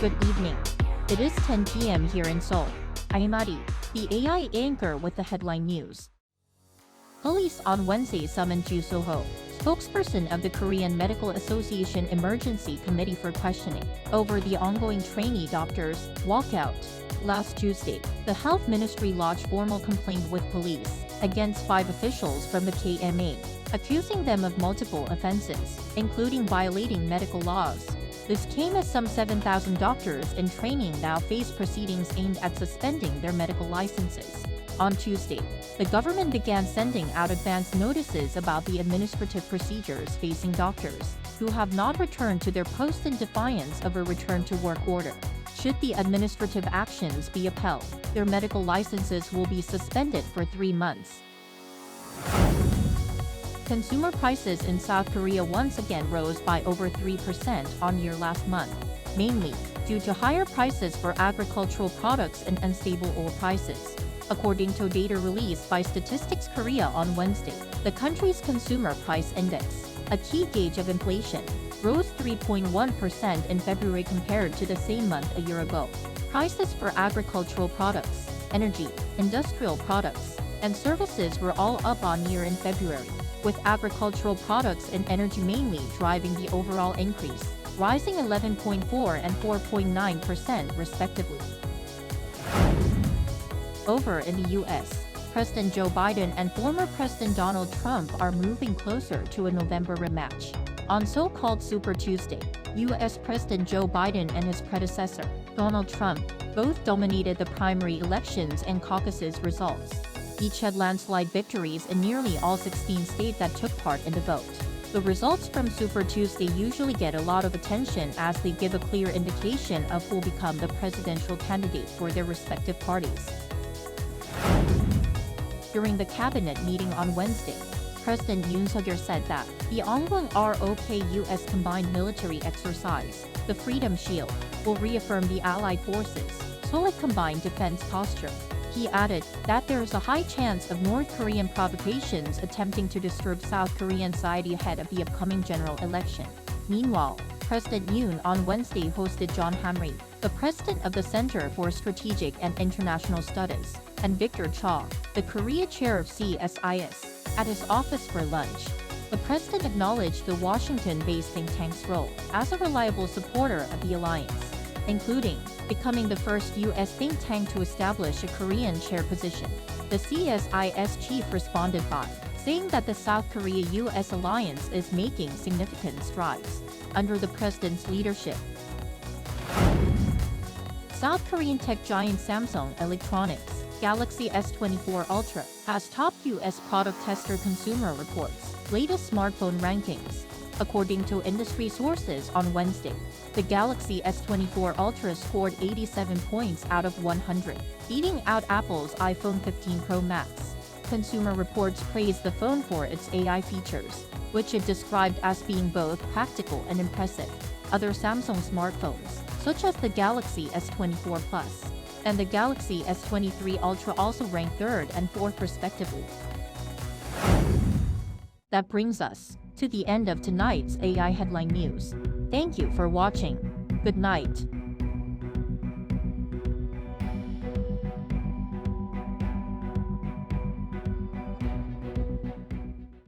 Good evening. It is 10 p.m. here in Seoul. I am Adi, the AI anchor with the headline news. Police on Wednesday summoned Ju So-ho, spokesperson of the Korean Medical Association Emergency Committee for questioning over the ongoing trainee doctors' walkout. Last Tuesday, the Health Ministry lodged formal complaint with police against 5 officials from the KMA, accusing them of multiple offenses, including violating medical laws. This came as some 7,000 doctors in training now face proceedings aimed at suspending their medical licenses. On Tuesday, the government began sending out advance notices about the administrative procedures facing doctors who have not returned to their posts in defiance of a return-to-work order. Should the administrative actions be upheld, their medical licenses will be suspended for 3 months. Consumer prices in South Korea once again rose by over 3% on year last month, mainly due to higher prices for agricultural products and unstable oil prices. According to data released by Statistics Korea on Wednesday, the country's consumer price index, a key gauge of inflation, rose 3.1% in February compared to the same month a year ago. Prices for agricultural products, energy, industrial products, and services were all up on year in February, with agricultural products and energy mainly driving the overall increase, rising 11.4% and 4.9% respectively. Over in the U.S., President Joe Biden and former President Donald Trump are moving closer to a November rematch. On so-called Super Tuesday, U.S. President Joe Biden and his predecessor, Donald Trump, both dominated the primary elections and caucuses results. Each had landslide victories in nearly all 16 states that took part in the vote. The results from Super Tuesday usually get a lot of attention as they give a clear indication of who will become the presidential candidate for their respective parties. During the cabinet meeting on Wednesday, President Yoon said that the ongoing ROK-US combined military exercise, the Freedom Shield, will reaffirm the Allied forces' solid combined defense posture. He added that there is a high chance of North Korean provocations attempting to disturb South Korean society ahead of the upcoming general election. Meanwhile, President Yoon on Wednesday hosted John Hamre, the president of the Center for Strategic and International Studies, and Victor Cha, the Korea chair of CSIS, at his office for lunch. The president acknowledged the Washington-based think tank's role as a reliable supporter of the alliance, including becoming the first U.S. think tank to establish a Korean chair position. The CSIS chief responded by saying that the South Korea-U.S. alliance is making significant strides under the president's leadership. South Korean tech giant Samsung Electronics' Galaxy S24 Ultra has topped U.S. product tester Consumer Reports' latest smartphone rankings. According to industry sources on Wednesday, the Galaxy S24 Ultra scored 87 points out of 100, beating out Apple's iPhone 15 Pro Max. Consumer Reports praised the phone for its AI features, which it described as being both practical and impressive. Other Samsung smartphones, such as the Galaxy S24 Plus and the Galaxy S23 Ultra, also ranked 3rd and 4th respectively. That brings us to the end of tonight's AI headline news. Thank you for watching. Good night.